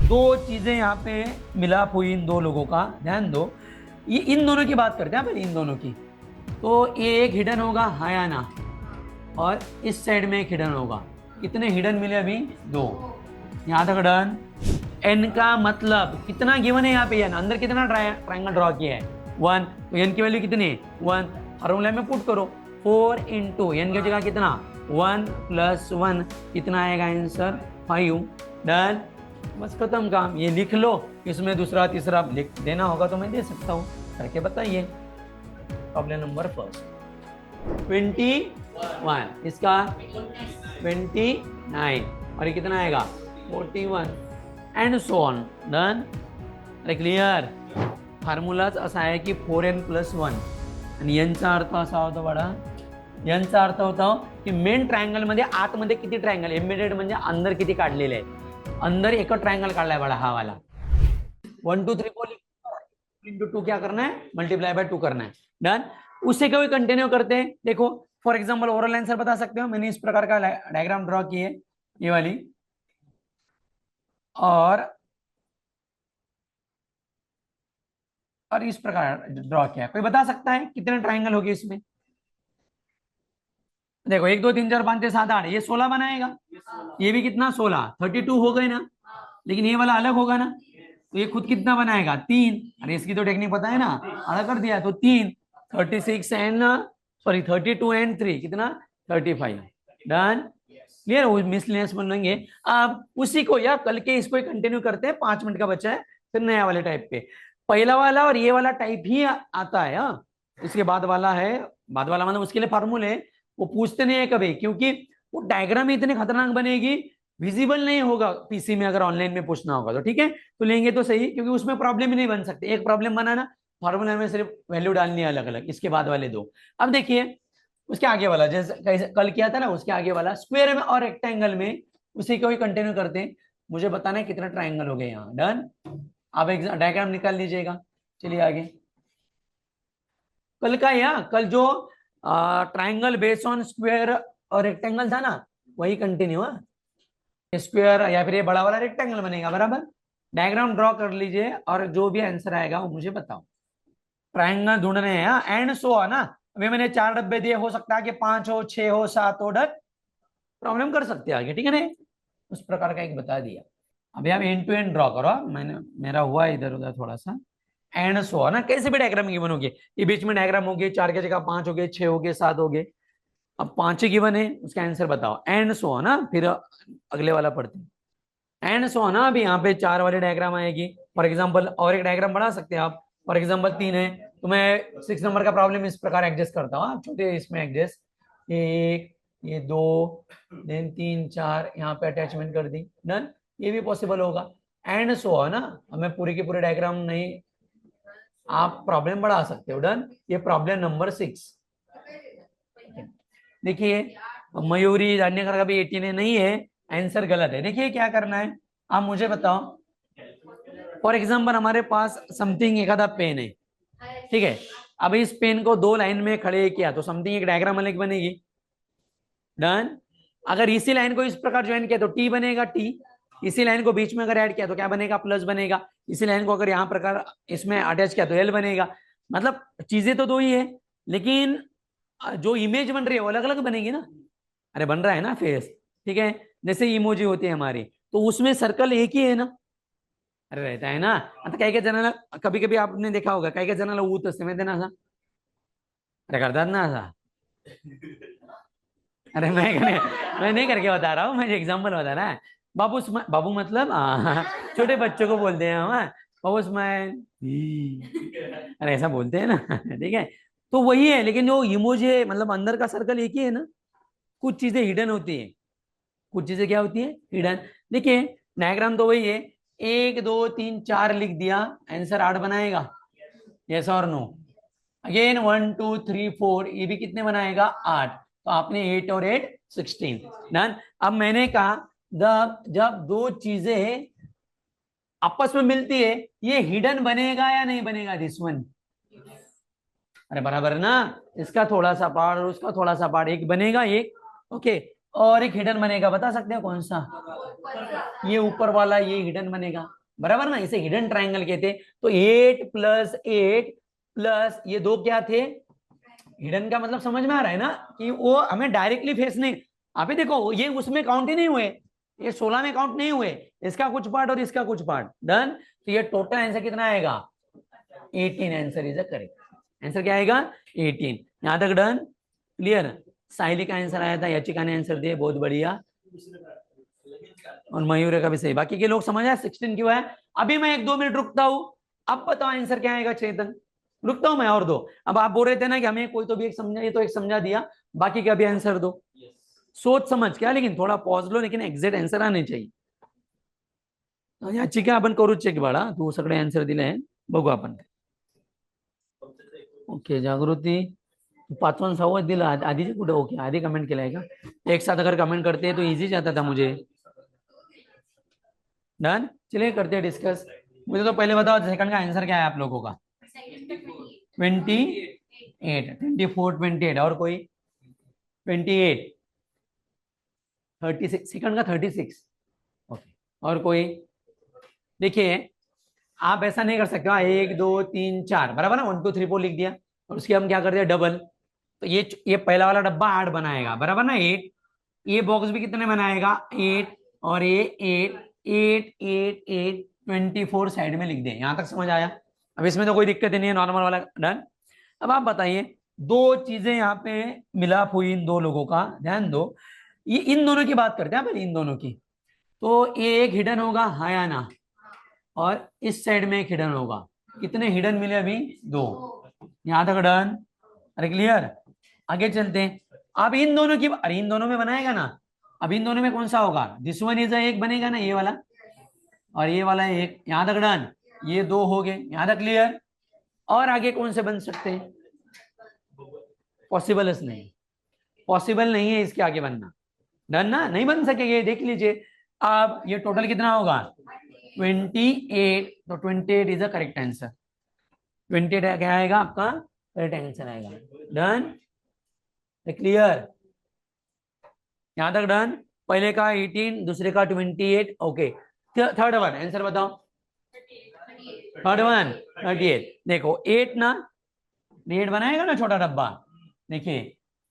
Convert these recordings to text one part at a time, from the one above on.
दो चीजें यहाँ पे मिलाप हुई इन दो लोगों का, ध्यान दो। ये इन दोनों की बात करते हैं पहले, इन दोनों की। तो ये एक हिडन होगा, हाँ या ना, और इस साइड में एक हिडन होगा। कितने हिडन मिले अभी? दो। यहां तक डन। एन का मतलब कितना गिवन है यहाँ पे? एन अंदर कितना ट्रायंगल ड्रॉ किया है? वन। तो एन की वैल्यू कितनी है? वन। फॉर्मूला में पुट करो, 4 इंटू एन की जगह कितना? 1 + 1 कितना आएगा आंसर? 5। डन। बस खत्म काम। ये लिख लो, इसमें दूसरा तीसरा लिख देना होगा तो मैं दे सकता हूँ, करके बताइए। प्रॉब्लम नंबर फर्स्ट 21, इसका 29, और ये कितना आएगा? 41 एंड सो ऑन। डन। अरे क्लियर? फॉर्म्युलाच असा आहे की 4n + 1 आणि यांचा अर्थ असा होतो बडा, यांचा अर्थ होता की मेन ट्रायंगल मध्ये आतमध्ये किती ट्रायंगल एम्बेडेड म्हणजे अंदर किती काढलेले आहे? अंदर एक ट्रायंगल काढलाय बडा हा वाला। 1 2 3 4 इंटू 2 क्या करना है? मल्टीप्लाई बाय 2 करना है। डन। उससे कोई कंटिन्यू करते हैं। देखो फॉर एग्जांपल ओरल आंसर बता सकते हो, मैंने इस प्रकार का डायग्राम ड्रॉ की है, ये वाली, और इस प्रकार ड्रॉ किया है। कोई बता सकता है कितने ट्राइंगल होगी इसमें? देखो 1 2 3 4 5 6 7 8, ये 16 बनाएगा। ये भी कितना? 16, 32 हो गए ना। लेकिन ये वाला अलग होगा ना, तो ये खुद कितना बनाएगा? 3। अरे इसकी तो टेक्निक पता है ना, अलग कर दिया तो 3। 36 एंड सॉरी 32 एंड 3 कितना? 35। डन। क्लियर? मिसलेनियस बनेंगे। अब उसी को या कल के इसको कंटिन्यू करते हैं, 5 मिनट का बचा है, फिर नया वाले टाइप पे। पहला वाला और ये वाला टाइप ही आता है। हाँ, इसके बाद वाला है, बाद वाला मतलब उसके लिए फार्मूले वो पूछते नहीं है कभी, क्योंकि वो डायग्राम इतने खतरनाक बनेगी, विजिबल नहीं होगा पीसी में। अगर ऑनलाइन में पूछना होगा तो ठीक है, तो लेंगे तो सही, क्योंकि उसमें प्रॉब्लम ही नहीं बन सकते। एक प्रॉब्लम बनाना, फॉर्मूला में सिर्फ वैल्यू डालनी है अलग अलग, इसके बाद वाले दो। अब देखिए उसके आगे वाला, जैसे कल किया था ना, उसके आगे वाला स्क्वायर में और रेक्टेंगल में, उसी को ही कंटिन्यू करते हैं। मुझे बताना है कितना ट्राइंगल हो गए यहाँ। डन। आप एक डायग्राम निकाल लीजिएगा। चलिए आगे। कल का या कल जो ट्राइंगल बेस्ड ऑन स्क्वायर और रेक्टेंगल था ना, वही कंटिन्यू है। स्क्वायर या फिर ये बड़ा वाला रेक्टेंगल बनेगा, बराबर। डायग्राम ड्रॉ कर लीजिए और जो भी आंसर आएगा वो मुझे बताओ। ट्राइंगल ढूंढने हैं एंड सो है ना। अभी मैंने 4 डब्बे दिए, हो सकता है कि 5 हो, 6 हो, 7 हो। डन। प्रॉब्लम कर सकते हैं आगे, ठीक है ना? उस प्रकार का एक बता दिया। अभी आप एंड टू एंड ड्रॉ करो। मैंने मेरा हुआ इधर उधर थोड़ा सा। एंड सो है ना, कैसे भी डायग्राम गिवन होगी, ये बीच में डायग्राम होगी, 4 की जगह 5 हो गए, 6 हो गए, 7 हो गए। अब 5 ही गिवन है, उसका आंसर बताओ। एंड सो है ना, फिर अगले वाला पढ़ते हैं। एंड सो है ना, अभी यहाँ पे 4 वाली डायग्राम आएगी। फॉर एग्जाम्पल और एक डायग्राम बढ़ा सकते हैं आप। फॉर एग्जाम्पल 3 है, तो मैं 6 नंबर का प्रॉब्लम इस प्रकार एडजस्ट करता हूँ। छोटे इसमें एडजस्ट, एक, ये 2, देन 3 4 यहाँ पे अटैचमेंट कर दी। डन। ये भी पॉसिबल होगा। एंड सो है ना, हमें पूरी की पूरी डायग्राम नहीं, आप प्रॉब्लम बढ़ा सकते हो। डन। ये प्रॉब्लम नंबर 6। देखिए मयूरी जानने का भी 18 नहीं है, आंसर गलत है। देखिए क्या करना है, आप मुझे बताओ। फॉर एग्जाम्पल हमारे पास समथिंग एक आधा पेन है, ठीक है। अब इस पेन को 2 लाइन में खड़े किया तो समथिंग एक डायग्राम अलग बनेगी। डन। अगर इसी लाइन को इस प्रकार ज्वाइन किया तो टी बनेगा, टी। इसी लाइन को बीच में अगर ऐड किया तो क्या बनेगा? प्लस बनेगा। इसी लाइन को अगर यहाँ प्रकार इसमें अटैच किया तो एल बनेगा। मतलब चीजें तो दो ही है, लेकिन जो इमेज बन रही है वो अलग अलग बनेगी ना। अरे बन रहा है ना फेस, ठीक है। जैसे इमोजी होती है हमारी, तो उसमें सर्कल एक ही है ना। अरे रहता है ना। आता काही काही जणांना, कभी कभी आपने देखा होगा, काही काही जणांना ऊत असते माहिती ना, असा अरे करतात ना असा। अरे मैं नहीं करके बता रहा हूँ, मैं एग्जाम्पल बता रहा है। बाबू बाबू मतलब छोटे बच्चों को बोलते हैं हम, बाबू स्माइल, अरे ऐसा बोलते हैं ना। ठीक है, तो वही है। लेकिन जो इमोजी है, मतलब अंदर का सर्कल एक ही है ना। कुछ चीजें हिडन होती है, कुछ चीजें क्या होती है? हिडन। देखिए डायग्राम तो वही है, 1 2 3 4 लिख दिया, आंसर 8 बनाएगा। यस और नो? अगेन 1 2 3 4, ये भी कितने बनाएगा? 8। तो आपने 8 और 8 16। डन। अब मैंने कहा जब जब दो चीजें आपस में मिलती है, ये हिडन बनेगा या नहीं बनेगा? This one. अरे बराबर है ना, इसका थोड़ा सा पार्ट और उसका थोड़ा सा पार्ट एक बनेगा, एक। ओके। और एक हिडन बनेगा, बता सकते हो कौन सा? ये ऊपर वाला, ये हिडन बनेगा, बराबर ना, इसे हिडन ट्राइंगल कहते। तो 8 + 8 प्लस ये दो क्या थे? हिडन का मतलब समझ में आ रहा है ना, कि वो हमें डायरेक्टली फेस नहीं। अभी देखो ये उसमें काउंट ही नहीं हुए, ये 16 में काउंट नहीं हुए, इसका कुछ पार्ट और इसका कुछ पार्ट। डन। तो ये टोटल आंसर कितना आएगा? 18 answer is a correct answer. क्या आएगा? 18। यहां तक डन, क्लियर। साहिली का आंसर आया था, याचिका ने आंसर दिए, बहुत बढ़िया। और मयूर का भी सही। बाकी के लोग समझ आए 16 क्यों है? अभी मैं 1-2 मिनट रुकता हूं, अब बताओ आंसर क्या आएगा चेतन। रुकता हूं मैं और दो। अब आप बोल रहे थे ना कि हमें कोई तो भी एक समझा, ये तो एक समझा दिया, बाकी का भी आंसर दो। सोच समझ क्या, लेकिन थोड़ा पॉज लो, लेकिन एक्झॅक्ट आंसर आने चाहिए. याची काय आपण करूच चेक बाळा, तू सगळे आन्सर दिले, बघू आपण. ओके जागृती 5वां 6वां दिला, आधीचे कुठे? ओके आधी कमेंट केलाय का? एक साथ अगर कमेंट करते तो इजी जाता था मुझे. डन, चलिए करते हैं डिस्कस. मुझे तो पहले बताओ सेकंड का आंसर क्या है आप लोगों का? 28, 24, 28 और कोई? 28, 36 सेकंड का 36. ओके और कोई? देखिए आप ऐसा नहीं कर सकते, 1 2 3 4 बराबर ना, 1 2 3 4 लिख दिया और उसके हम क्या कर दिया डबल. तो ये पहला वाला डब्बा 8 बनाएगा, बराबर ना 8. ये बॉक्स भी कितने बनाएगा? 8. और ये 8 8 8 8 24 साइड में लिख दें. यहां तक समझ आया? अब इसमें तो कोई दिक्कत ही नहीं है, नॉर्मल वाला. डन. अब आप बताइए, दो चीजें यहाँ पे मिलाप हुई इन दो लोगों का, ध्यान दो. ये इन दोनों की बात करते हैं पहले, इन दोनों की. तो एक हिडन होगा, हाँ या ना? और इस साइड में एक हिडन होगा. कितने हिडन मिले अभी? 2. यहां तक डन. अरे क्लियर. आगे चलते हैं. अब इन दोनों की, अरे इन दोनों में बनाएगा ना. अब इन दोनों में कौन सा होगा? दिस वन इज एक बनेगा ना, ये वाला. और ये वाला एक. यहां तक डन. ये 2 हो गए, यहां तक क्लियर. और आगे कौन से बन सकते हैं? पॉसिबल नहीं, पॉसिबल नहीं है इसके आगे बनना. डन ना, नहीं बन सकेंगे, देख लीजिए. अब ये टोटल कितना होगा? 28. तो 28 इज अ करेक्ट आंसर. 28 क्या आएगा आपका? करेक्ट आंसर आएगा. Done, clear. यहां तक डन. पहले का 18, दूसरे का 28. ओके. थर्ड वन आंसर बताओ. Third one 38. देखो 8 ना, 8 बनाएगा ना छोटा डब्बा. देखिए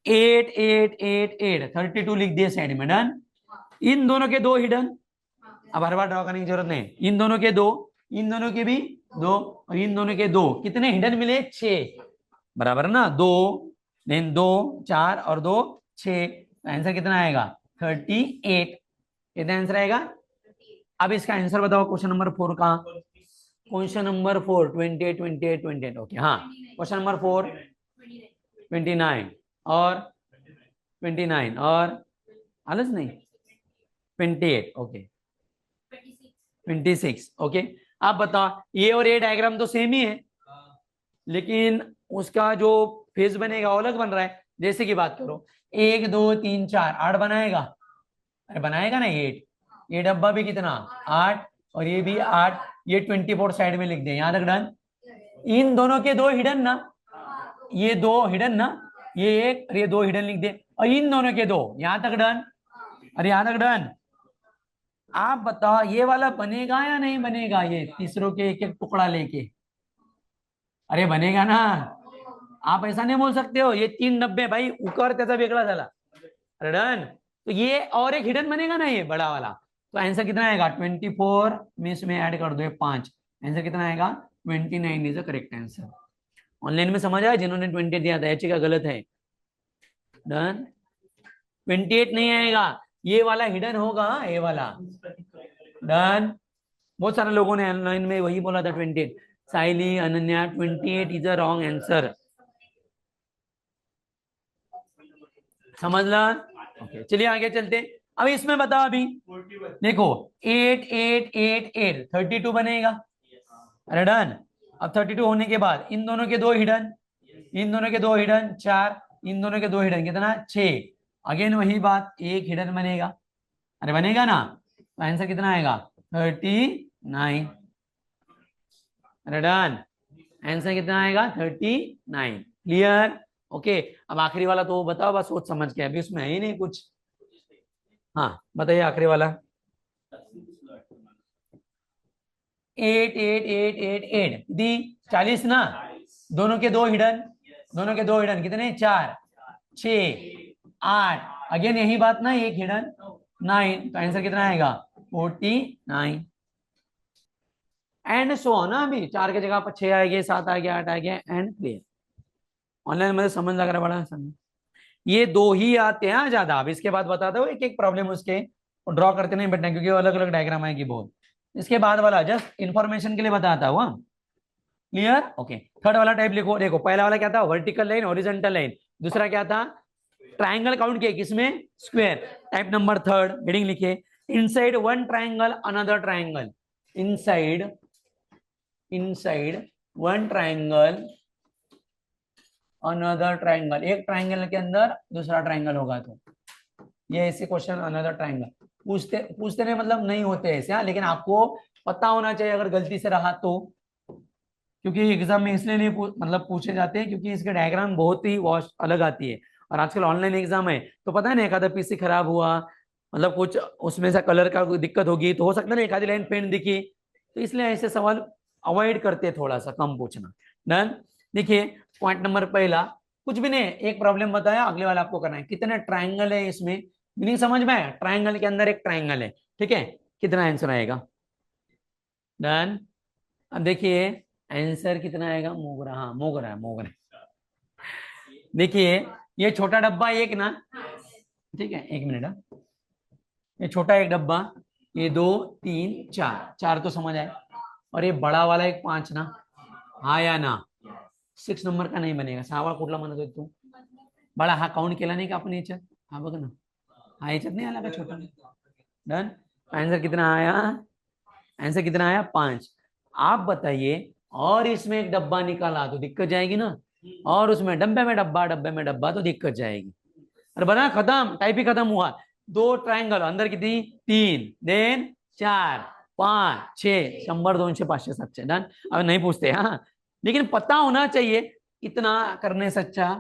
8 8 8 8 32 लिख दिए साइड में. डन. इन दोनों के 2 हिडन. अब हर बार ड्रॉ करने की जरूरत नहीं. इन दोनों के 2, इन दोनों के भी 2 और इन दोनों के 2. कितने हिडन मिले? 6. बराबर ना, 2 देन 2 4 और 2 6. आंसर कितना आएगा? 38. कितना आंसर आएगा? अब इसका आंसर बताओ क्वेश्चन नंबर 4 का. Question number 4 28 28 28. ओके हाँ. क्वेश्चन नंबर 4 29 और 29 और आलस नहीं 28. ओके 26. ओके. आप बताओ, ये और ये डायग्राम तो सेम ही है, लेकिन उसका जो फेस बनेगा वो अलग बन रहा है. जैसे कि बात करो 1 2 3 4 8 बनाएगा. अरे बनाएगा ना 8. ये डब्बा भी कितना? 8 और ये भी 8. ये 24 साइड में लिख दे. यहां तक डन. इन दोनों के 2 हिडन ना, ये 2 हिडन ना, ये 1 और ये 2 हिडन लिख दे. और इन दोनों के 2. यहां तक डन. अरे यहां तक डन. आप बताओ ये वाला बनेगा या नहीं बनेगा? ये तीसरों के एक एक टुकड़ा लेके. अरे बनेगा ना. आप ऐसा नहीं बोल सकते हो ये 3 डब्बे भाई, उकर त्याचा वेगळा झाला. अरे डन. तो ये और एक हिडन बनेगा ना, ये बड़ा वाला. तो आंसर कितना आएगा? 24 में इसमें ऐड कर दो 5. आंसर कितना आएगा? 29 is the correct answer. Online में समझ आया जिन्होंने 20 दिया था? एच का गलत है. डन. 28 नहीं आएगा, ये वाला हिडन होगा, ये वाला. डन. बहुत सारे लोगों ने ऑनलाइन में वही बोला था 28. Saili, Ananya, 28 is a wrong answer. समझ ला? ओके चलिए आगे चलते. अब इसमें बताओ, अभी देखो 8 8 8 8 32 बनेगा. अरे डन. अब 32 होने के बाद इन दोनों के 2 हिडन, इन दोनों के 2 हिडन 4, इन दोनों के 2 हिडन कितना? 6. अगेन वही बात, एक हिडन बनेगा. अरे बनेगा ना. तो आंसर कितना आएगा? 39. अरे डन. आंसर कितना आएगा? 39. क्लियर. ओके. अब आखिरी वाला तो बताओ, बस सोच समझ के, अभी उसमें है ही नहीं कुछ. हाँ बताइए आखिरी वाला। 8 दी 40 ना, दोनों के दो हिडन, दोनों के दो हिडन कितने 4 6 8, अगेन यही बात ना, एक हिडन 9, तो आंसर कितना आएगा 49 एंड सो ना। अभी 4 की जगह पर 6 आ गए, 7 आ गया, 8 आ गया एंड क्लियर। ऑनलाइन मुझे समझ लग रहा बड़ा समझ, ये दो ही आते हैं ज्यादा। अब इसके बाद बताता हूँ एक एक प्रॉब्लम उसके, ड्रॉ करते नहीं बैठना क्योंकि अलग अलग डायग्राम आएगी बहुत। इसके बाद वाला जस्ट इंफॉर्मेशन के लिए बताता हुआ, क्लियर ओके। थर्ड वाला टाइप लिखो, देखो पहला वाला क्या था वर्टिकल लाइन हॉरिजॉन्टल लाइन, दूसरा क्या था ट्राइंगल काउंट किए किसमें square. Type number third heading लिखिए, inside one triangle another triangle, inside inside one triangle another triangle, एक ट्राइंगल के अंदर दूसरा ट्राइंगल होगा। तो ये ऐसे क्वेश्चन अनदर ट्राइंगल पूछते पूछते नहीं, मतलब नहीं होते ऐसे हाँ, लेकिन आपको पता होना चाहिए अगर गलती से रहा तो, क्योंकि एग्जाम में इसलिए नहीं मतलब पूछे जाते हैं क्योंकि इसके डायग्राम बहुत ही वॉश अलग आती है। और आजकल ऑनलाइन एग्जाम है तो पता है ना, एक आधा पीसी खराब हुआ, मतलब कुछ उसमें से कलर का कोई दिक्कत होगी तो हो सकता है ना एक आधी लाइन पेंट दिखी, तो इसलिए ऐसे सवाल अवॉइड करते हैं, थोड़ा सा कम पूछना। डन। देखिए पॉइंट नंबर पहला, कुछ भी नहीं, एक प्रॉब्लम बताया, अगले वाला आपको करना है कितने ट्राइंगल है इसमें, मीनिंग समझ में आया, ट्राइंगल के अंदर एक ट्राइंगल है, ठीक है, कितना आंसर आएगा। डन। अब देखिए आंसर कितना आएगा, मोगरा, हाँ मोगरा है मोगरा। देखिए ये छोटा डब्बा एक ना, ठीक है एक मिनट, ये छोटा एक डब्बा, ये 2 3 4, 4 तो समझ आए, और ये बड़ा वाला एक 5 ना, हाँ या ना, 6 नंबर का नहीं बनेगा, सावा कुठला म्हणत होता तू, बड़ा हा काउंट केला नाही का आपण याच्यात, हा बघ ना, हा याच्यात नहीं आला का छोटा। डन। आंसर कितना आया, आंसर कितना आया 5। आप बताइए, और इसमें एक डब्बा निकाला तो दिक्कत जाएगी ना, और उसमें डब्बे में डब्बा तो दिक्कत जाएगी। अरे बना खत्म, टाइप ही खत्म हुआ। दो ट्रायंगल अंदर किती 3 देन 4 5 6 100 200 500 700 डन। अब नहीं पूछते हाँ, लेकिन पता होना चाहिए इतना करने से अच्छा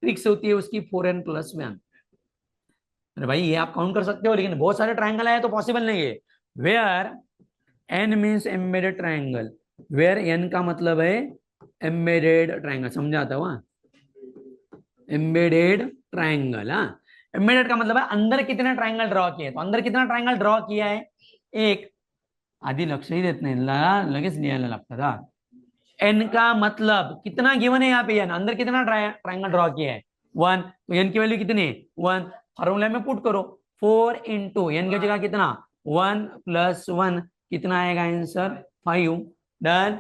ट्रिक्स होती है उसकी 4n+1। अरे भाई ये आप काउंट कर सकते हो, लेकिन बहुत सारे ट्रायंगल आए तो पॉसिबल नहीं है। Where N means embedded triangle, where N का मतलब है एम्बेडेड ट्रायंगल, समझाता हुआ एम्बेडेड ट्रायंगल। हाँ एम्बेडेड का मतलब है अंदर कितने ट्रायंगल ड्रॉ किए, तो अंदर कितना ट्रायंगल ड्रॉ किया है एक, आधी लक्षही देत नाही, लगेच लिहायला लागतं था। एन का मतलब कितना गिवन है यहाँ पे, एन अंदर कितना ट्रायंगल ड्रॉ किया है 1, तो एन की वैल्यू कितनी है 1, फॉर्मूला में पुट करो 4 इंटू एन की जगह कितना 1 + 1 कितना आएगा आंसर 5। डन,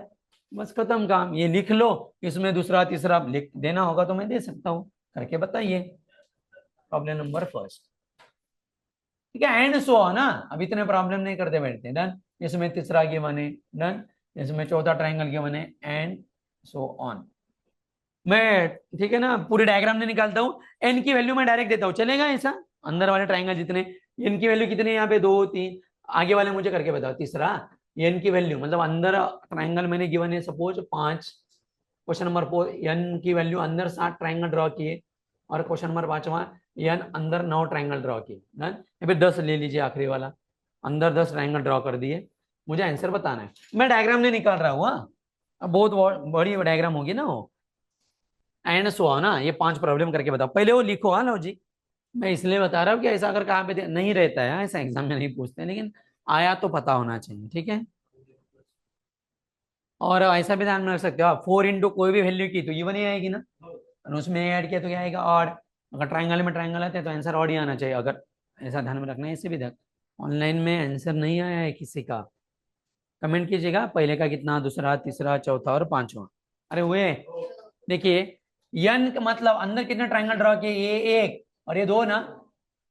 बस खत्म काम, ये लिख लो, इसमें दूसरा तीसरा लिख देना होगा तो मैं दे सकता हूँ, करके बताइए प्रॉब्लम नंबर फर्स्ट, ठीक है एंड सो ना। अब इतने प्रॉब्लम नहीं करते बैठते। डन, इसमें तीसरा गिवन है, डन, इसमें चौथा ट्रायंगल गिवन है एंड सो ऑन। मैं ठीक है ना पूरी डायग्राम नहीं निकालता हूँ, एन की वैल्यू मैं डायरेक्ट देता हूँ, चलेगा ऐसा, अंदर वाले ट्रायंगल जितने एन की वैल्यू कितनी है यहाँ पे 2 3, आगे वाले मुझे करके बताओ तीसरा, एन की वैल्यू मतलब अंदर ट्रायंगल मैंने गिवन है सपोज 5, क्वेश्चन नंबर 4 एन की वैल्यू अंदर 7 ट्रायंगल ड्रॉ किए, और क्वेश्चन नंबर 5वां एन अंदर 9 ट्रायंगल ड्रॉ किए। डन, 10 ले लीजिए आखिरी वाला, अंदर 10 ट्रायंगल ड्रॉ कर दिए, मुझे आंसर बताना है, मैं डायग्राम नहीं निकाल रहा हूँ, अब बहुत बड़ी डायग्राम होगी ना वो। एंड सो ना, ये 5 प्रॉब्लम करके बताओ, पहले वो लिखो हाँ लो जी, मैं इसलिए बता रहा हूँ कि ऐसा अगर कहाँ पे नहीं रहता है ऐसा एग्जाम में नहीं पूछते, लेकिन आया तो पता होना चाहिए, ठीक है। और ऐसा भी ध्यान में रख सकते हो आप, 4 इंटू कोई भी वैल्यू की तो इवन ही आएगी ना, और उसमें ऐड किया तो क्या आएगा ऑड, अगर ट्राइंगल में ट्राइंगल आते हैं तो आंसर ऑड ही आना चाहिए, अगर ऐसा ध्यान में रखना है। इससे भी ऑनलाइन में आंसर नहीं आया है किसी का, कमेंट कीजिएगा पहले का कितना, दूसरा तीसरा चौथा और 5वां। अरे हुए, देखिए यन का मतलब अंदर कितने ट्राइंगल ड्रॉ किए, ये एक और ये 2 ना,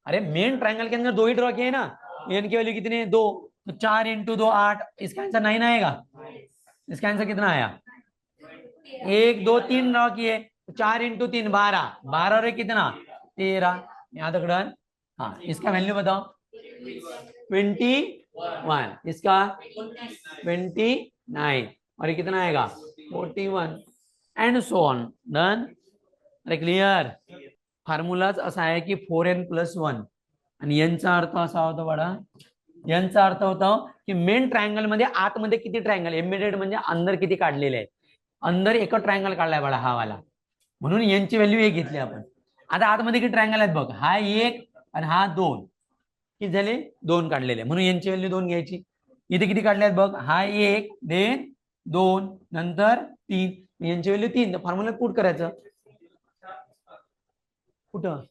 अरे मेन ट्राइंगल के अंदर 2 ही ड्रॉ किए ना, एन की वैल्यू कितनी है 2, तो 4 इंटू 2 8, इसका आंसर 9 आएगा। इसका आंसर कितना आया 1 2 3 ड्रॉ किए, 4 इंटू 3 12, 12 और कितना 13, यहाँ तक डन। हाँ इसका वैल्यू बताओ 21, इसका 29, और ये कितना आएगा 41 एंड सो ऑन। डन, अरे क्लियर। फार्मूलाच असा आहे की 4n+1 आणि यांचा अर्थ असा होतो बडा, यांचा अर्थ होता की मेन ट्रायंगल मध्ये आतमध्ये किती ट्रायंगल एम्बेडेड म्हणजे अंदर किती काढलेले आहेत, अंदर एक ट्रायंगल काढलाय बडा हा वाला, म्हणून यांची व्हॅल्यू एक घेतली आपण. आता आतमध्ये किती ट्रायंगल आहेत बघ, हा एक आणि हा दोन, किती झाले दोन काढलेले, म्हणून यांची व्हॅल्यू दोन घ्यायची. इथे किती काढले आहेत बघ, हा एक देन दोन नंतर तीन, यांची व्हॅल्यू तीन, तर फॉर्म्युला पुट करायचं. कुठं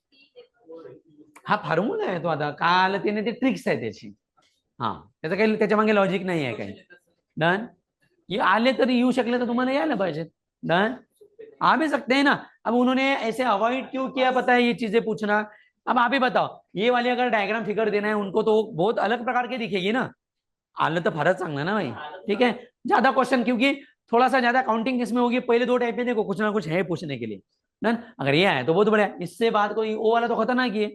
हा फॉर्म्युला आहे तो, आता काल त्याने ते ट्रिक्स आहे त्याची, हा त्याचं काही त्याच्या मागे लॉजिक नाही आहे काही. डन, ये आले तर येऊ शकले तर तुम्हाला यायला पाहिजे. डन, आ भी सकते हैं ना. अब उन्होंने ऐसे अवॉइड क्यों किया पता है ये चीजें पूछना. अब आप ही बताओ, ये वाली अगर डायग्राम फिगर देना है उनको तो बहुत अलग प्रकार की दिखेगी ना. आलं तर फारच चांगलं ना भाई, ठीक है. ज्यादा क्वेश्चन क्योंकि थोड़ा सा ज्यादा काउंटिंग किसमें होगी, पहले दो टाइप में देखो कुछ ना कुछ है पूछने के लिए. डन, अगर ये है तो बहुत बढ़िया, इससे बाद कोई वो वाला तो खतरनाक ही है,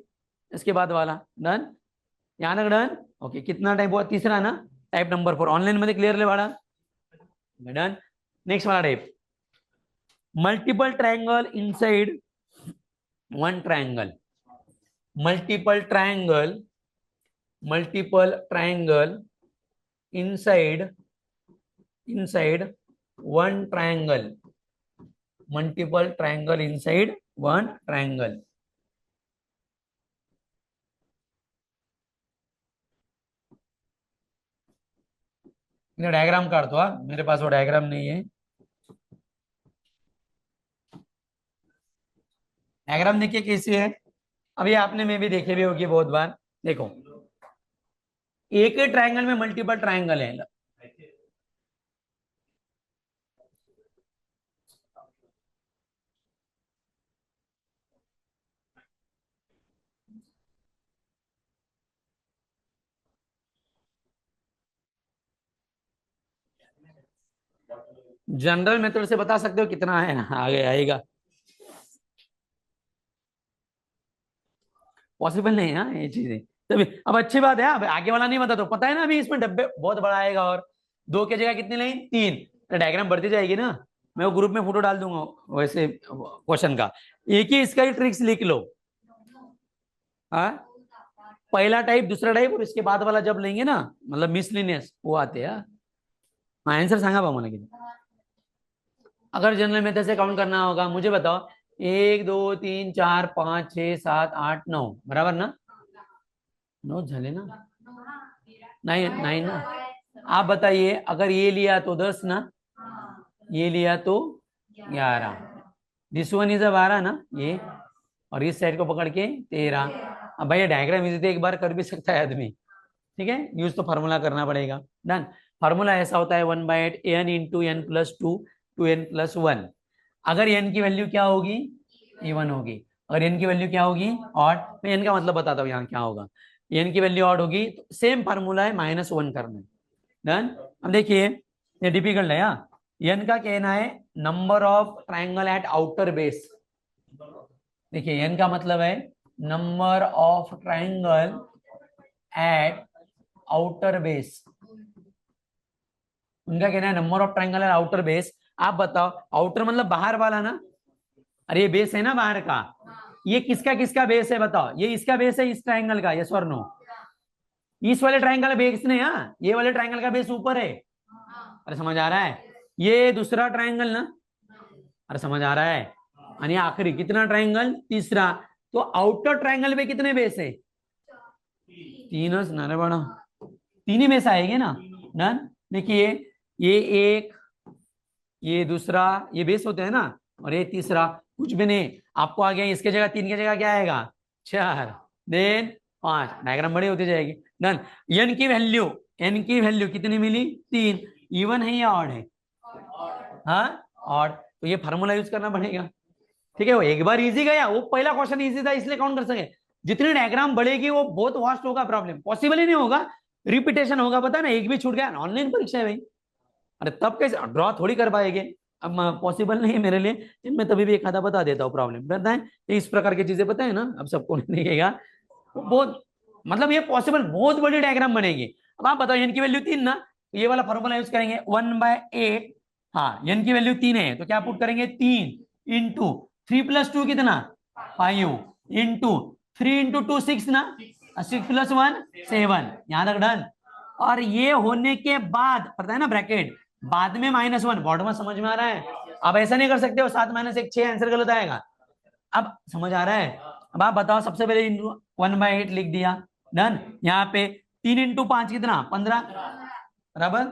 इसके बाद वाला. डन, यहाँ तक डन. ओके, कितना टाइप हुआ, तीसरा ना, टाइप नंबर 4 ऑनलाइन मध्ये क्लिअरली वाला. डन, नेक्स्ट वाला type, multiple triangle inside one triangle, multiple triangle inside one triangle, multiple triangle inside one triangle. Diagram काटतो हा, मेरे पास वो डायग्राम नहीं है. डायग्राम देखिए कैसी है, अभी आपने में भी देखे भी होगी बहुत बार. देखो एक ही ट्रायंगल में मल्टीपल ट्रायंगल है. जनरल मेथड से बता सकते हो कितना है, आगे आएगा. पॉसिबल नहीं है हाँ ये चीजें तभी. अब अच्छी बात है, अब आगे वाला नहीं बता तो पता है ना, अभी इसमें डब्बे बहुत बड़ा आएगा, और दो की जगह कितनी लाइन, तीन, तो डायग्राम बढ़ती जाएगी ना. मैं वो ग्रुप में फोटो डाल दूंगा वैसे क्वेश्चन का, एक ही इसका ही ट्रिक्स लिख लो. हाँ, पहला टाइप दूसरा टाइप और इसके बाद वाला जब लेंगे ना, मतलब मिसलिनियस वो आते हैं. हाँ आंसर सांगा बा मला किती. अगर जनरल मेथड से काउंट करना होगा मुझे बताओ, 1 2 3 4 5 6 7 8 9, बराबर ना, 9 झाले ना, नहीं ना. आप बताइए, अगर ये लिया तो 10 ना, ये लिया तो 11, दिस वन इज 12 ना ये, और इस साइड को पकड़ के 13. अब भैया डायग्राम इजी तो एक बार कर भी सकता है आदमी, ठीक है, यूज तो फार्मूला करना पड़ेगा. डन, फार्मूला ऐसा होता है 1/n into n plus 2 two n plus 1. अगर n की वैल्यू क्या होगी, इवन होगी, अगर n की वैल्यू क्या होगी ऑड, मैं n का मतलब बताता हूँ यहाँ क्या होगा. n की वैल्यू ऑड होगी तो सेम फार्मूला है -1 करना है. डन, अब देखिए ये डिफिकल्ट है यार. n का कहना है number of triangle eight outer base. देखिए n का मतलब है number of triangle eight outer base. उनका कहना है number of triangle eight outer base. आप बताओ, आउटर मतलब बाहर वाला ना, अरे ये बेस है ना बाहर का, ये किसका किसका बेस है बताओ, ये इसका बेस है इस ट्राइंगल का, यस और नो. इस वाले ट्राइंगल का बेस नहीं, हाँ ये वाले ट्राइंगल का बेस ऊपर है. अरे समझ आ रहा है, ये दूसरा ट्राइंगल ना, अरे समझ आ रहा है, आणि आखिरी कितना ट्राइंगल, तीसरा. तो आउटर ट्राइंगल पे कितने बेस है, तीनच ना रे बड़ा, तीन ही बेस आएंगे ना. डन, देखिए ये एक, ये दूसरा, ये बेस होते हैं ना, और ये तीसरा कुछ भी नहीं. आपको आ गया इसके जगह, तीन की जगह क्या आएगा 4 देन 5, डायग्राम बड़ी होती जाएगी. डन, n की वैल्यू कितनी मिली, 3. इवन है या ऑड है, हाँ ऑड, तो ये फार्मूला यूज करना पड़ेगा. ठीक है, वो एक बार इजी गया, वो पहला क्वेश्चन इजी था इसलिए काउंट कर सके. जितनी डायग्राम बढ़ेगी वो बहुत वास्ट होगा, प्रॉब्लम पॉसिबल ही नहीं होगा, रिपीटेशन होगा. पता ना, एक भी छूट गया, ऑनलाइन परीक्षा है भाई, अरे तब कैसे ड्रॉ थोड़ी कर पाएंगे. अब पॉसिबल नहीं है मेरे लिए, मैं तभी भी एक आधा बता देता हूँ प्रॉब्लम. पता है इस प्रकार की चीजें पता है ना, अब सबको नहीं दिखेगा. बहुत मतलब ये पॉसिबल, बहुत बड़ी डायग्राम बनेगी. अब आप बताओ n की वैल्यू 3 ना, ये वाला फॉर्मूला यूज करेंगे 1/8. हाँ n की वैल्यू 3 है तो क्या पुट करेंगे, 3 इंटू 3 + 2 कितना 5 इंटू 3 इंटू 2 6 ना, 6 + 1 7, यहां तक डन। और ये होने के बाद पता है ना ब्रैकेट, बाद में -1, बॉटम में समझ में आ रहा है। अब ऐसा नहीं कर सकते हो 7 - 1 6, आंसर गलत आएगा। अब समझ आ रहा है। अब आप बताओ, सबसे पहले 1/8 लिख दिया, डन। यहाँ पे 3 × 5 कितना, 15, बराबर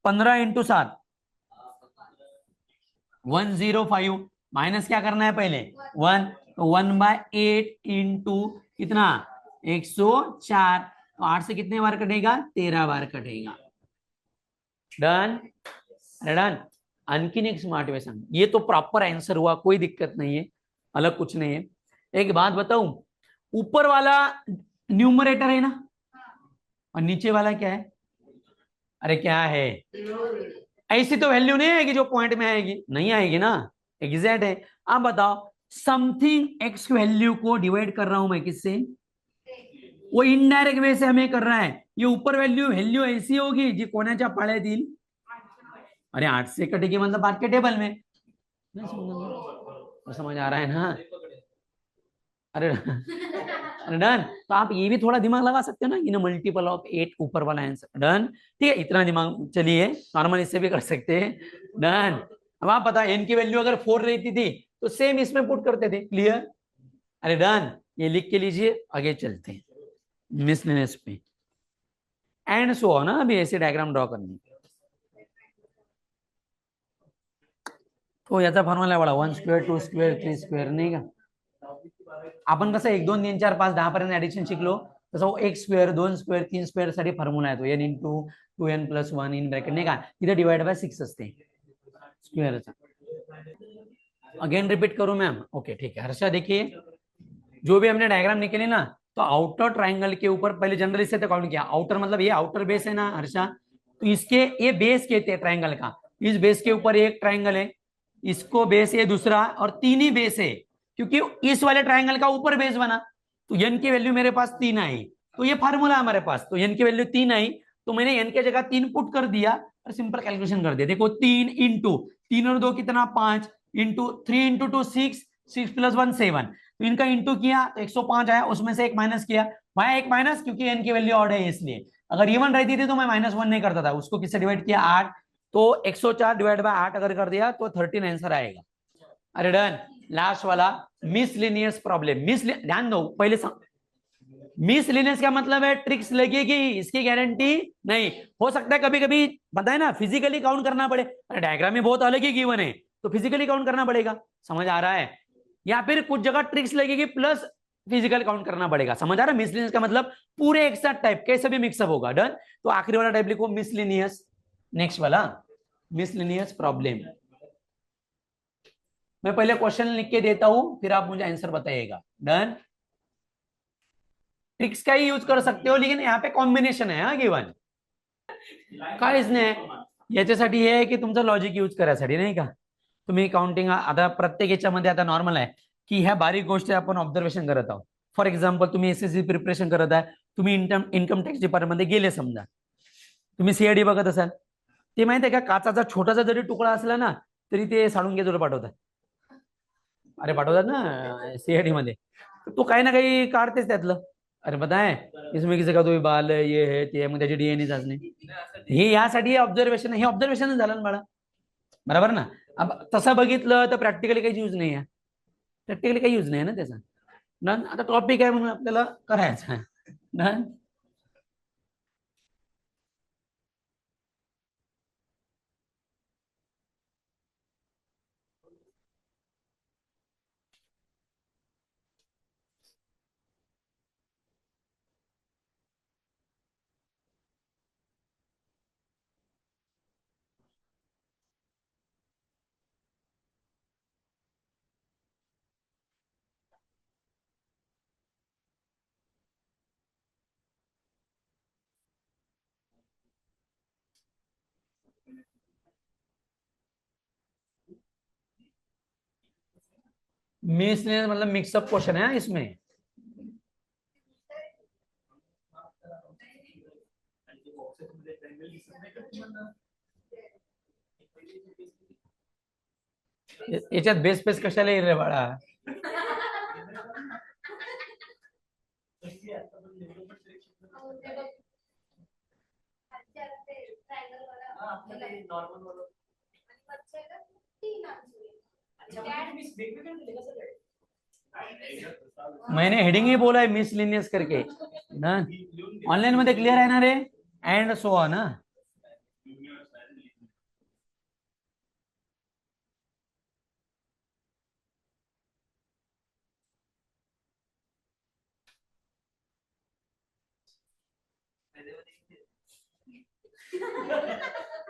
15 × 7 105, माइनस क्या करना है पहले 1, तो 1/8 इंटू कितना 104, तो 8 से कितने बार कटेगा, 13 बार कटेगा, डन। डन। अनकिन एक स्मार्ट इक्वेशन, ये तो प्रॉपर आंसर हुआ, कोई दिक्कत नहीं है, अलग कुछ नहीं है। एक बात बताऊं, ऊपर वाला न्यूमरेटर है ना, और नीचे वाला क्या है, अरे क्या है, ऐसी तो वैल्यू नहीं आएगी जो पॉइंट में आएगी, नहीं आएगी ना, एग्जैक्ट है। आप बताओ, समथिंग एक्स वैल्यू को डिवाइड कर रहा हूं मैं किससे, वो इनडायरेक्ट वे से हमें कर रहा है। ये ऊपर वैल्यू वैल्यू ऐसी होगी जी कोणाच्या पाळ्यातील, अरे 8 से कटेगी मतलब 8 के टेबल में, नहीं समझ आ रहा है ना, अरे अरे डन। तो आप ये भी थोड़ा दिमाग लगा सकते हो ना, इन मल्टीपल ऑफ 8, ऊपर वाला आंसर, डन। ठीक है, इतना दिमाग चलिए, नॉर्मल इससे भी कर सकते हैं, डन। अब आप पता एन की वैल्यू अगर 4 रहती थी तो सेम इसमें पुट करते थे, क्लियर, अरे डन। ये लिख के लीजिए, आगे चलते हैं मिसलेनियस पे, एंड सो ना, अभी ऐसे डायग्राम ड्रॉ करनी, तो याचा फॉर्म्युला बघा 1² 2² 3² नाही का, आपण कसं 1 2 3 4 5 10 पर्यंत ऍडिशन शिकलो, तसं 1² 2² 3² साठी फॉर्म्युला आहे तो n × 2n + 1 इन ब्रॅकेट नाही का, इथे डिवाइड/6 असते स्क्वेअरचा। अगेन रिपीट करूं मैम, ओके ठीक है। हर्षा देखिए, जो भी हमने डायग्राम निकली ना, तो आउटर ट्राइंगल के ऊपर पहले जनरली से काउंट किया, आउटर मतलब ये आउटर बेस है ना हर्षा, तो इसके ये बेस कहते हैं ट्राइंगल का, इस बेस के ऊपर एक ट्राइंगल है, इसको बेस ये दूसरा, और 3 ही बेस है, क्योंकि इस वाले ट्राइंगल का ऊपर बेस बना, तो एन की वैल्यू मेरे पास 3 आई, तो ये फार्मूला हमारे पास, तो एन की वैल्यू 3 आई, तो मैंने एन की जगह 3 पुट कर दिया और सिंपल कैलकुलेशन कर दिया। देखो 3 इंटू 3 और 2 कितना 5, इंटू 3 × 2 6, 6 + 1 7, तो इनका इंटू किया तो 105 आया, उसमें से एक माइनस किया, वहां एक माइनस क्योंकि एन की वैल्यू ऑड है इसलिए, अगर इवन रहती थी तो मैं -1 नहीं करता था, उसको किससे डिवाइड किया 8, तो 104 / 8 अगर कर दिया तो 13 आंसर आएगा, अरे डन। लास्ट वाला मिसलिनियस प्रॉब्लम, ध्यान दो पहले मिसलिनियस का मतलब है ट्रिक्स लगेगी, इसकी गारंटी नहीं, हो सकता है कभी कभी पता है ना फिजिकली काउंट करना पड़े, अरे डायग्राम में बहुत अलग ही गिवन है तो फिजिकली काउंट करना पड़ेगा, समझ आ रहा है, या फिर कुछ जगह ट्रिक्स लगेगी प्लस फिजिकल काउंट करना पड़ेगा, समझ आ रहा है। मिसलिनियस का मतलब पूरे एक साथ टाइप कैसे भी मिक्सअप होगा, डन। तो आखिरी वाला टाइप लिखो मिसलिनियस, नेक्स्ट वाला मिसलिनियस प्रॉब्लम। मैं पहले क्वेश्चन लिख के देता हूं फिर आप मुझे आंसर बताइएगा, डन। ट्रिक्स का ही यूज कर सकते हो, लेकिन यहाँ पे कॉम्बिनेशन है हा गिवन, काहीच नाही, याच्यासाठी हे आहे की तुमचं लॉजिक यूज करायसाठी नाही का, तुम्ही काउंटिंग आता प्रत्येक याच्यामध्ये आता नॉर्मल आहे की ह्या बारीक गोष्टी आपण ऑब्झर्वेशन करत आहोत। फॉर एक्झाम्पल तुम्ही एसएससी प्रिपरेशन करत आहे, तुम्ही इन्कम टॅक्स डिपार्टमेंटमध्ये गेले, समजा तुम्ही सीआयडी बघत असाल, ते माहिती आहे का काचाचा छोटासा जरी तुकडा असला ना तरी ते साळून घेतो पाठवतात, अरे पाठवतात ना सीआयडी मध्ये, तो काही ना काही काढतेच त्यातलं, अरे पता है इसमें किसी का तो बाल है, ये है ते, मग त्याची डीएनए चाचणी, हे यासाठी ऑब्झर्वेशन, हे ऑब्झर्वेशन झालं ना बाळा, बरोबर ना। अब तसं बघितलं तर प्रॅक्टिकली काही यूज नाही आहे, प्रॅक्टिकली काही यूज नाही ना त्याचा, ना आता टॉपिक आहे म्हणून आपल्याला करायचं आहे ना। मिस ने मतलब मिक्सअप क्वेश्चन है इसमें, याच्यात बेस पेस कशाला येईल रे बाळा, मैंने हेडिंग ही बोला है मिसलिनियस करके ना, ऑनलाइन मध्ये क्लियर आहे ना रे, अँड सो ऑन ना.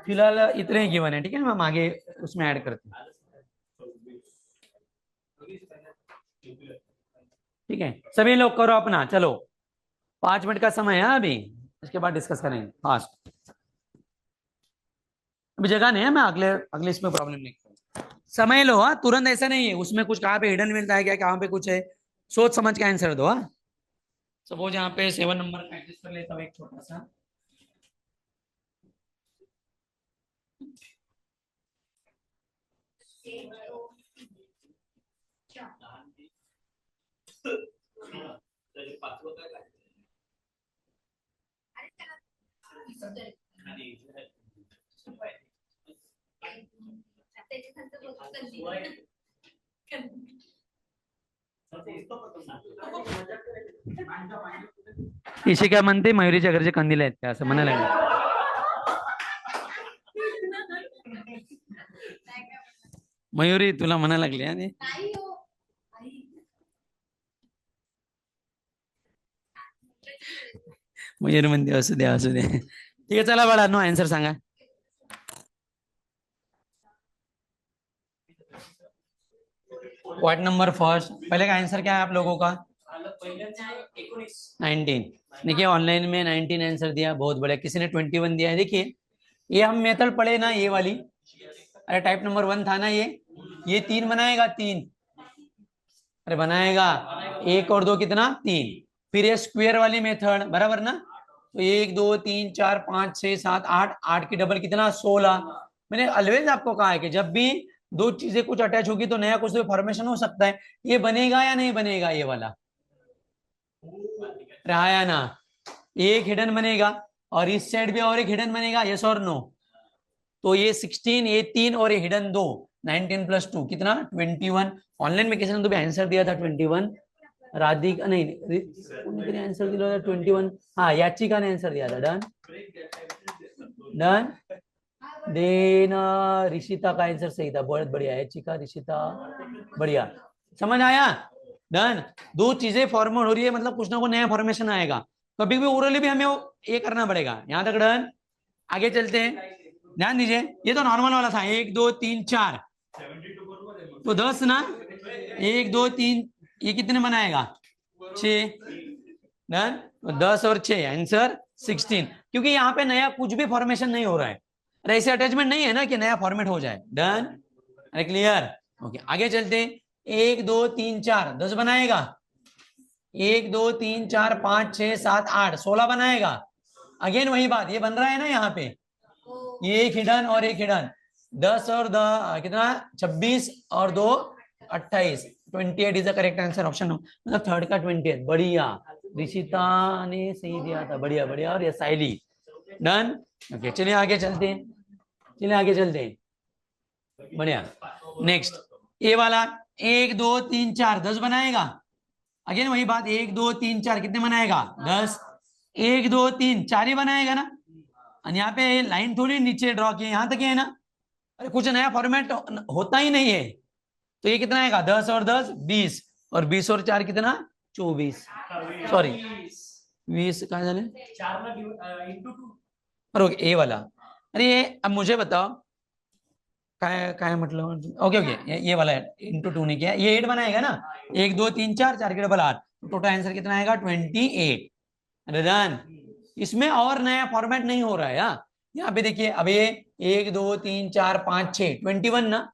फिलहाल इतने ही गिवन है, ठीक है, हम आगे उसमें ऐड करते हैं. ठीक है, सभी लोग करो अपना, चलो 5 मिनट का समय है अभी, इसके बाद डिस्कस करेंगे फास्ट. अभी जगह नहीं है, मैं अगले अगले इसमें प्रॉब्लम नहीं. समय लो, हाँ, तुरंत ऐसा नहीं है, उसमें कुछ कहाँ पे हिडन मिलता है क्या, कहाँ पे कुछ है, सोच समझ के आंसर दो. हाँ, सपोज यहाँ पे 7 नंबर प्रैक्टिस कर लेता हूँ एक छोटा सा. इशी काय म्हणते, मयुरीच्या घरचे कंदील आहेत का, असं म्हणायला लागले. मयुरी तुला म्हणायला लागली आणि मयूर म्हणते असू द्या असू द्या. ठीक आहे, चला बाळा, नो आन्सर सांगा. व्हाट नंबर फर्स्ट, पहले का आंसर क्या है आप लोगों का? 19. देखिए ऑनलाइन में 19 आंसर दिया, बहुत बढ़िया. किसी ने 21 दिया है. देखिए ये हम मेथड पढ़े ना, ये वाली, अरे टाइप नंबर 1 था ना, ये 3 बनाएगा, 3, अरे बनाएगा 1 और 2 कितना 3. फिर ये स्क्वायर वाली मेथड, बराबर ना, तो 1 2 3 4 5 6 7 8, 8 की डबल कितना 16. मैंने ऑलवेज आपको कहा है कि जब भी दो चीजें कुछ अटैच होगी तो नया कुछ तो फॉर्मेशन हो सकता है. ये बनेगा या नहीं बनेगा, ये वाला रहा या ना, एक हिडन बनेगा और इस साइड भी और एक हिडन बनेगा, यस और नो. तो ये 16, ये 3 और ये हिडन 2, 19 + 2 कितना 21. ऑनलाइन में किसी ने तो भी आंसर दिया था 21, राधिका नहीं आंसर दिया था 21. हाँ, याचिका ने आंसर दिया था. Done done. देन ऋषिता का आंसर सही था, बहुत बढ़िया. याचिका, ऋषिता, बढ़िया, समझ आया. डन. दो चीजें फॉर्मेट हो रही है, मतलब कुछ ना कुछ नया फॉर्मेशन आएगा. कभी भी ओरली भी हमें ये करना पड़ेगा. यहां तक डन. आगे चलते हैं, ध्यान दीजिए. ये तो नॉर्मल वाला था, 1 2 3 4, तो 10 ना, 1 2 3, ये कितने बनाएगा 6. डन. 10 और 6 आंसर 16, क्योंकि यहाँ पे नया कुछ भी फॉर्मेशन नहीं हो रहा है. अरे ऐसे अटैचमेंट नहीं है ना कि नया फॉर्मेट हो जाए. डन. अरे क्लियर. ओके, आगे चलते. 1 2 3 4, 10 बनाएगा. 1 2 3 4 5 6 7 8, 16 बनाएगा. अगेन वही बात, ये बन रहा है ना यहाँ पे, ये एक हिडन और एक हिडन. 10 और 10 कितना 26 और 2 28. 28 is the correct answer, option मतलब थर्ड का 28. बढ़िया, ऋषिता ने सही दिया था, बढ़िया बढ़िया. और ये साइली. डन. ओके, चलिए आगे चलते हैं, चलिए आगे चलते हैं. बढ़िया. नेक्स्ट ये वाला 1 2 3 4, 10 बनाएगा. अगेन वही बात, 1 2 3 4 कितने बनाएगा 10. 1 2 3 4 ही बनाएगा ना. और यहाँ पे लाइन थोड़ी नीचे ड्रॉ की, यहाँ तक है ना. अरे कुछ नया फॉर्मेट होता ही नहीं है. तो ये कितना आएगा 10 और 10 20, और 20 और 4 कितना 24, सॉरी 20 कहाँ जाने. अरे ए वाला. अरे ये अब मुझे बताओ काय मतलब. ओके ओके, ये वाला है, × 2 नहीं किया, ये 8 बनाएगा ना. 1 2 3 4, 4 की डबल 8, टोटल आंसर कितना आएगा 28. डन. इसमें और नया फॉर्मेट नहीं हो रहा है. यहाँ पे देखिए, अब ये 1 2 3 4 5 6, 21 ना.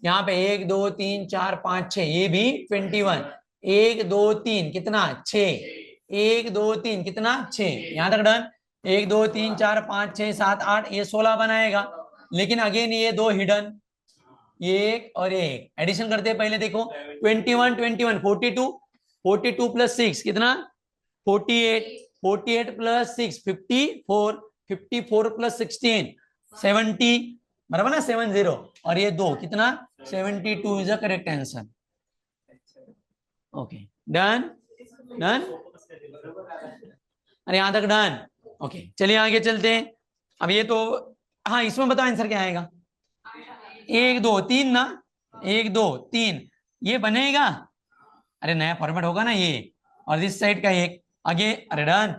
यहाँ पे 1 2 3 4 5 6, ये भी 21. 1 2 3 कितना 6, 1 2 3 कितना 6, यहाँ तक डन. 1 2 3 4 5 6 7 8, ये 16 बनाएगा. लेकिन अगेन ये 2 हिडन, ये एक और एक, एडिशन करते हैं पहले. देखो 21 21 42, 42 + 6 कितना 48, 48 + 6 54, 54 + 16 70 बराबर ना, 70 और ये 2 कितना 72 is the correct answer. Okay done done, अरे यहां तक डन। ओके चलिए आगे चलते हैं। अब ये तो हाँ, इसमें बताओ आंसर क्या आएगा। 1 2 3 ना, 1 2 3 ये बनेगा। अरे नया फॉर्मेट होगा ना ये, और इस साइड का एक आगे। अरे डन,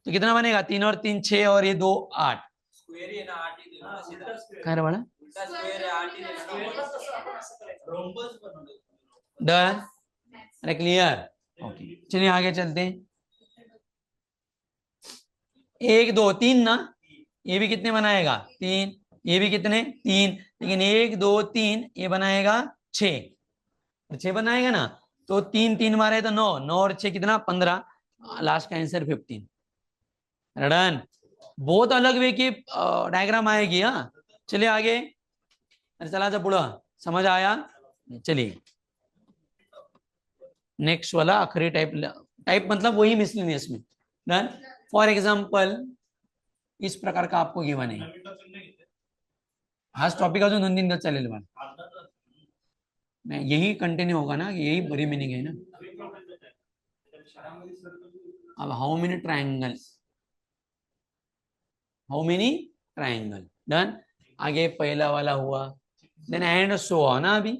तो कितना बनेगा 3 और 3 6 और ये 2 8। कह रहा बड़ा डन। अरे क्लियर। ओके चलिए आगे चलते हैं। 1 2 3 ना, ये भी कितने बनाएगा 3, ये भी कितने 3, लेकिन 1 2 3 ये बनाएगा 6, 6 बनाएगा ना, तो 3 3 मारे तो 9, 9 और 6 कितना 15, लास्ट का आंसर 15। डन, बहुत अलग वे की डायग्राम आएगी। हाँ चलिए आगे, अरे चला जा बुढ़ा, समझ आया। चलिए नेक्स्ट वाला आखिरी टाइप, टाइप मतलब वही मिसलिनियस में। डन, फॉर एग्जांपल इस प्रकार का आपको गिवन है, हाच टॉपिक अजून 2-3 दिवस चालेल मला, नहीं यही कंटिन्यू होगा ना, यही बड़ी मीनिंग है ना। अब how many triangle, how many triangle. Done, आगे पहला वाला हुआ, देन एंड सो ऑन ना। अभी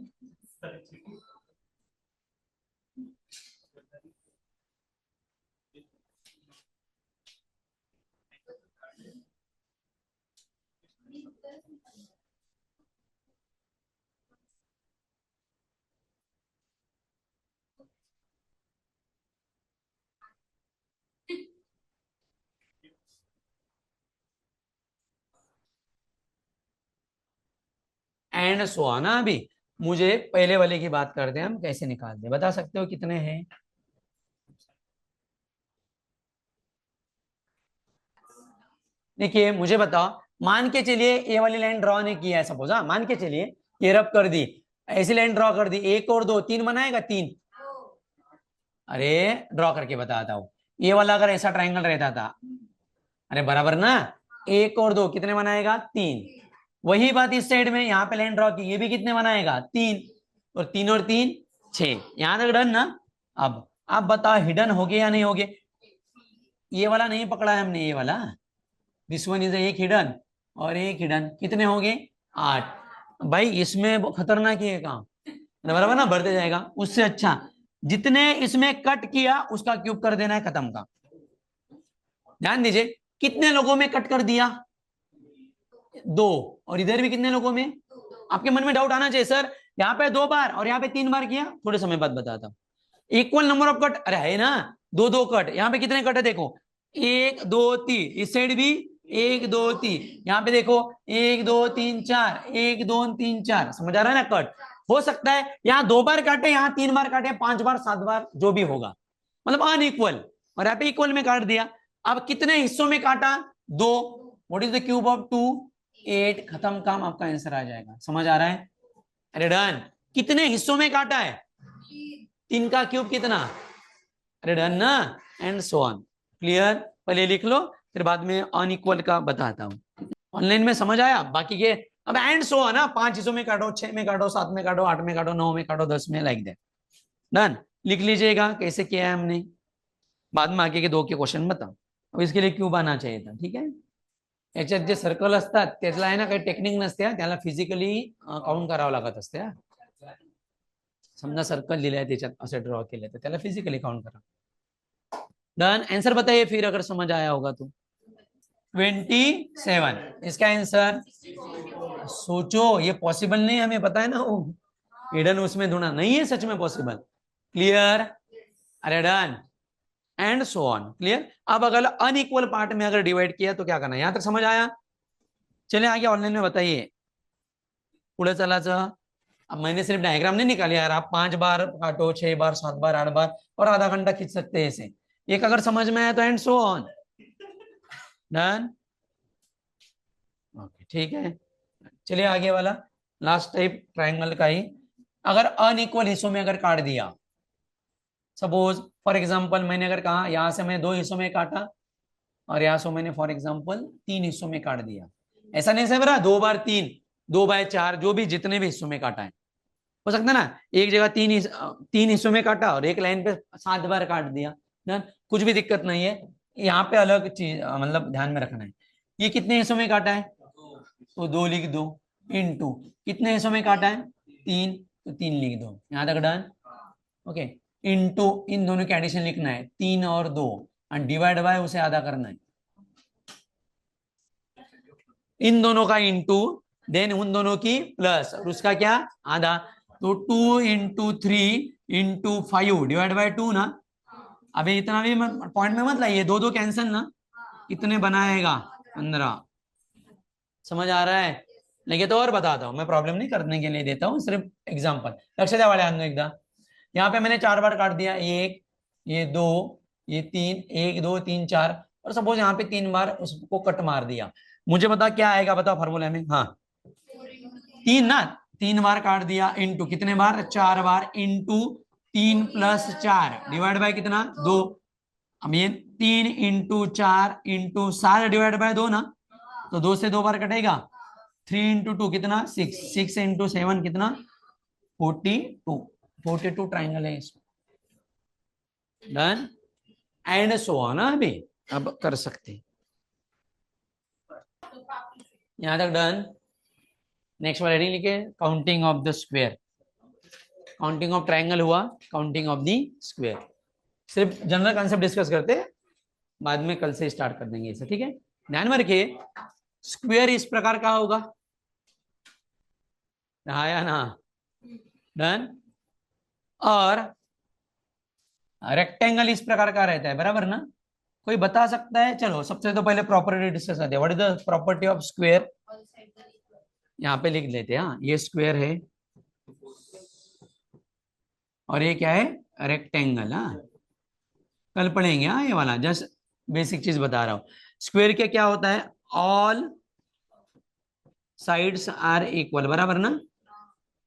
एंड सो ऑन ना। अभी मुझे पहले वाले की बात करते हैं हम, कैसे निकालते हैं, बता सकते हो कितने हैं। देखिए मुझे बताओ, मान के चलिए ये वाली लाइन ड्रॉ नहीं किया है सपोज, हाँ मान के चलिए ये रब कर दी, ऐसी लाइन ड्रॉ कर दी, 1 और 2 3 बनाएगा 3। अरे ड्रॉ करके बताता हूं, ये वाला अगर ऐसा ट्रायंगल रहता था, अरे बराबर ना, 1 और 2 कितने बनाएगा 3। वही बात इस साइड में, यहाँ पे लाइन ड्रॉ की, ये भी कितने बनाएगा 3, और 3 और 3 6, यहां तक डन ना। अब आप बताओ हिडन हो गए या नहीं हो गए। ये वाला नहीं पकड़ा है हमने, ये वाला, दिस वन इज एक हिडन और एक हिडन, कितने हो गए 8। भाई इसमें खतरनाक ही है काम, बराबर ना, बढ़ते जाएगा। उससे अच्छा जितने इसमें कट किया उसका क्यूब कर देना है, खत्म का। ध्यान दीजिए कितने लोगों में कट कर दिया 2, और इधर भी कितने लोगों में। आपके मन में डाउट आना चाहिए सर, यहाँ पे 2 बार और यहाँ पे 3 बार किया, थोड़े समय बाद बताता हूँ। इक्वल नंबर ऑफ कट, अरे है ना, 2 2 कट, यहाँ पे कितने कट है देखो, 1 2 3, इस साइड भी 1 2 3, यहाँ पे देखो 1 2 3 4, 1 2 3 4, समझ आ रहा है ना। कट हो सकता है यहाँ 2 बार काटे, यहाँ 3 बार काटे, 5 बार 7 बार, जो भी होगा, मतलब अनइक्वल, और यहाँ पे इक्वल में काट दिया। अब कितने हिस्सों में काटा 2, what is the cube of 2 8, खत्म काम, आपका आंसर आ जाएगा। समझ आ रहा है। अरे डन, कितने हिस्सों में काटा है 3 का क्यूब कितना, अरे डन ना, एंड सो ऑन। क्लियर, पहले लिख लो फिर बाद में अनइक्वल का बताता हूं। ऑनलाइन में समझ आया बाकी के। अब एंड सो ऑन ना, 5 हिस्सों में काटो, 6 में काटो, 7 में काटो, 8 में काटो, 9 में काटो, 10 में, लाइक दैट। डन, लिख लीजिएगा कैसे किया है हमने, बाद में आगे के 2 के क्वेश्चन बताओ। अब इसके लिए क्यूब आना चाहिए था, ठीक है। याच्यात जे सर्कल असतात त्याला आहे ना, काही टेक्निक नसते, त्याला फिजिकली काउंट करावं लागत असते। समजा सर्कल दिलाय त्याच्यात असे ड्रॉ केले तर त्याला फिजिकली काउंट करा। डन, आंसर बताइए फिर अगर समझ आया होगा तो। 27, इसका आंसर सोचो, ये पॉसिबल नहीं, हमें पता है ना, वो हिडन उसमें ढूंढना नहीं है सच में पॉसिबल। क्लियर, अरे done, and so on. Clear, अब अगर अनइक्वल पार्ट में अगर डिवाइड किया तो क्या करना है, यहां तक समझ आया। चलिए आगे ऑनलाइन में बताइए, पुढे चलाचं। अब मैंने सिर्फ डायग्राम नहीं निकाली यार, आप 5 बार काटो, 6 बार, 7 बार, 8 बार, और आधा घंटा खींच सकते हैं ऐसे। एक अगर समझ में आया तो and so on. Done, okay ठीक है। चलिए आगे वाला, लास्ट टाइप ट्रायंगल का ही, अगर अनइक्वल हिस्सों में अगर काट दिया, सपोज फॉर एग्जांपल मैंने अगर कहा यहां से मैं 2 हिस्सों में काटा, और यहां से मैंने फॉर एग्जांपल 3 हिस्सों में काट दिया, ऐसा नहीं समझ रहा, 2 बार 3, 2 बाय 4, जो भी जितने भी हिस्सों में काटा है, हो सकता है ना एक जगह 3 हिस्सों में काटा और एक लाइन पे 7 बार काट दिया ना, कुछ भी दिक्कत नहीं है। यहाँ पे अलग चीज मतलब ध्यान में रखना है, ये कितने हिस्सों में काटा है तो 2 लिख दो, इनटू कितने हिस्सों में काटा है 3, तो 3 लिख दो, यहाँ तक डन। ओके, इनटू इन दोनों के एडिशन लिखना है 3 और 2, और डिवाइड बाय उसे आधा करना है, इन दोनों का इनटू देन उन दोनों की प्लस और उसका क्या आधा, तो 2 इंटू 3 इंटू 5 डिवाइड बाय 2 ना। अभी इतना भी पॉइंट में मत लाइए, 2 2 कैंसिल ना, कितने बनाएगा 15। समझ आ रहा है? लेकिन तो और बताता हूं मैं, प्रॉब्लम नहीं करने के लिए देता हूँ, सिर्फ एग्जांपल। लक्ष्य द्या वाले आंदो एकदा, यहाँ पे मैंने 4 बार काट दिया, 1 ये 2 ये 3, 1 2 3 4, और सपोज यहाँ पे 3 बार उसको कट मार दिया, मुझे बता क्या आएगा, बताओ फार्मूला में। हाँ 3 ना, 3 बार काट दिया इंटू कितने बार 4 बार, इंटू 3 प्लस 4 डिवाइड बाय कितना 2। अब ये 3 इंटू 4 इंटू 7 डिवाइड बाय 2 ना, तो 2 से 2 बार कटेगा, 3 इंटू 2 कितना 6, 6 इंटू 7 कितना 42, 42 ट्राइंगल है इसमें। Done and so on. अभी अब कर सकते, यहां तक डन। नेक्स्ट वाला हेडिंग लिखे, counting of the square. Counting of triangle हुआ, काउंटिंग ऑफ द स्क्वायर, सिर्फ जनरल कॉन्सेप्ट डिस्कस करते, बाद में कल से स्टार्ट कर देंगे इसे, ठीक है। ध्यान में रखिए, स्क्वायर इस प्रकार का होगा, आया ना, डन। और रेक्टेंगल इस प्रकार का रहता है, बराबर ना। कोई बता सकता है? चलो सबसे तो पहले प्रॉपर्टी डिस्कस करते हैं। What is the property of square, यहाँ पे लिख लेते हैं। हाँ ये स्क्वायर है और ये क्या है रेक्टेंगल। हाँ कल पढ़ेंगे, हाँ ये वाला जस्ट बेसिक चीज बता रहा हूं। स्क्वायर के क्या होता है, ऑल साइड्स आर इक्वल, बराबर ना,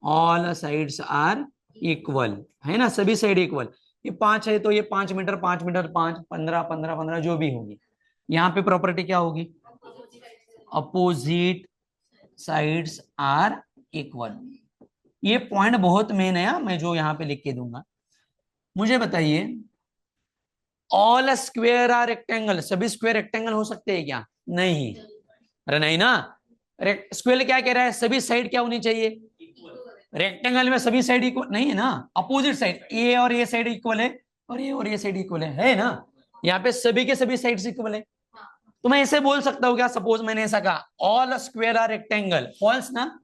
ऑल साइड्स आर इक्वल, है ना, सभी साइड इक्वल। ये 5 है तो ये 5 मीटर 5 मीटर 5, 15 15 15 जो भी होगी। यहाँ पे प्रॉपर्टी क्या होगी, अपोजिट साइड्स आर इक्वल। ये पॉइंट बहुत मेन है, मैं जो यहाँ पे लिख के दूंगा। मुझे बताइए, ऑल स्क्वायर आर रेक्टेंगल, सभी स्क्वायर रेक्टेंगल हो सकते हैं क्या? नहीं, अरे नहीं ना। स्क्वायर क्या कह रहा है, सभी साइड क्या होनी चाहिए, रेक्टेंगल में सभी साइड इक्वल नहीं है ना, अपोजिट साइड, ए और ये साइड इक्वल है और ये साइड इक्वल है ना। यहाँ पे सभी के सभी साइड्स इक्वल है, तो मैं ऐसे बोल सकता हूँ क्या, सपोज मैंने ऐसा कहा all square are rectangle, false ना।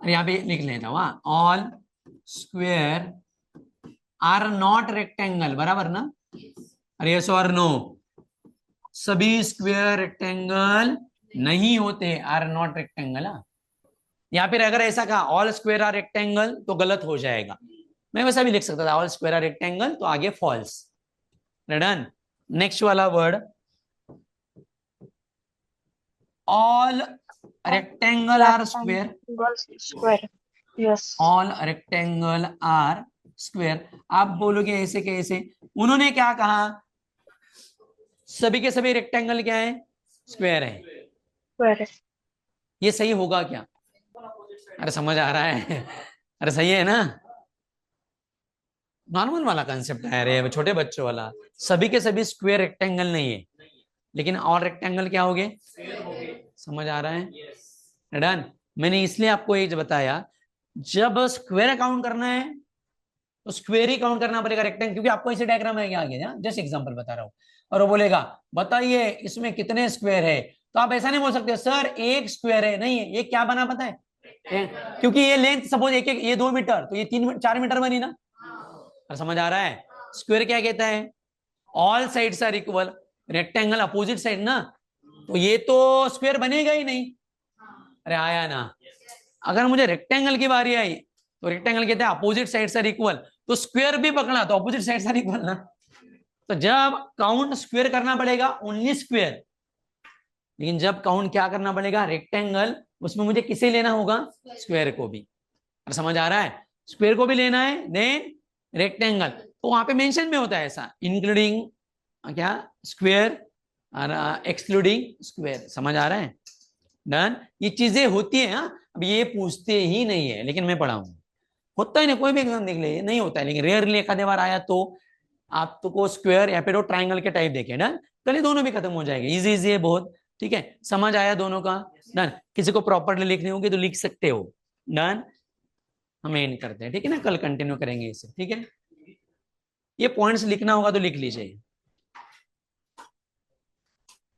यहाँ पे लिख लेता हूँ, all square are not rectangle, बराबर ना। अरे यस और नो, सभी स्क्वायर रेक्टेंगल नहीं होते, आर नॉट रेक्टेंगल। या फिर अगर ऐसा कहा ऑल स्क्वायर आर रेक्टेंगल तो गलत हो जाएगा, मैं वैसा भी लिख सकता था, ऑल स्क्वायर आर रेक्टेंगल तो आगे फॉल्स। डन। नेक्स्ट वाला word, all rectangle are square, all rectangle are square. आप बोलोगे ऐसे कैसे, उन्होंने क्या कहा, सभी के सभी रेक्टेंगल क्या है, स्क्वायर है। ये सही होगा क्या? अरे समझ आ रहा है अरे सही है ना, नॉर्मल वाला कंसेप्ट है, अरे छोटे बच्चों वाला। सभी के सभी स्क्वायर रेक्टेंगल नहीं है, लेकिन और रेक्टेंगल क्या हो गए, समझ आ रहा है। डन। मैंने इसलिए आपको ये बताया, जब स्क्वायर काउंट करना है तो स्क्वायर ही काउंट करना पड़ेगा रेक्टेंगल, क्योंकि आपको ऐसे डायग्राम में क्या आ गया, जस्ट एग्जांपल बता रहा हूं। और वो बोलेगा बताइए इसमें कितने स्क्वायर है, तो आप ऐसा नहीं बोल सकते सर एक स्क्वायर है, नहीं है, ये क्या बना पता है, क्योंकि ये लेंथ सपोज एक एक, ये 2 मीटर तो ये 4 मीटर बनी ना। समझ आ रहा है? स्क्वायर क्या कहता है, all sides are equal, rectangle opposite side ना, तो ये तो स्क्वायर बनेगा ही नहीं। अरे आया ना। अगर मुझे रेक्टेंगल की बारी आई तो रेक्टेंगल कहते हैं अपोजिट साइड्स आर इक्वल, तो स्क्वायर भी पकड़ा तो अपोजिट साइड्स आर इक्वल ना। तो जब काउंट स्क्वायर करना पड़ेगा ओनली स्क्वायर, लेकिन जब काउंट क्या करना पड़ेगा रेक्टेंगल, उसमें मुझे किसे लेना होगा, स्क्वायर को भी। समझ आ रहा है? स्क्वायर को भी लेना है, देन रेक्टेंगल, तो वहां पे मेंशन में होता है ऐसा, इंक्लूडिंग क्या स्क्वायर और एक्सक्लूडिंग स्क्वायर। समझ आ रहा है? डन। ये चीजें होती है। हाँ, अब ये पूछते ही नहीं है, लेकिन मैं पढ़ाऊंगा। होता ही नहीं, कोई भी एग्जाम देख ले नहीं होता है, लेकिन रेयरली एक आधे बार आया तो आपको स्क्वायर या फिर वो ट्राइंगल के टाइप देखे। डन, चलिए दोनों भी खत्म हो जाएंगे, इजी इजी है बहुत। ठीक है, समझ आया दोनों का। डन, किसी को प्रॉपरली लिखनी होगी तो लिख सकते हो। डन, हम एंड करते हैं, ठीक है ना, कल कंटिन्यू करेंगे इसे। ठीक है, ये पॉइंट्स लिखना होगा तो लिख लीजिए।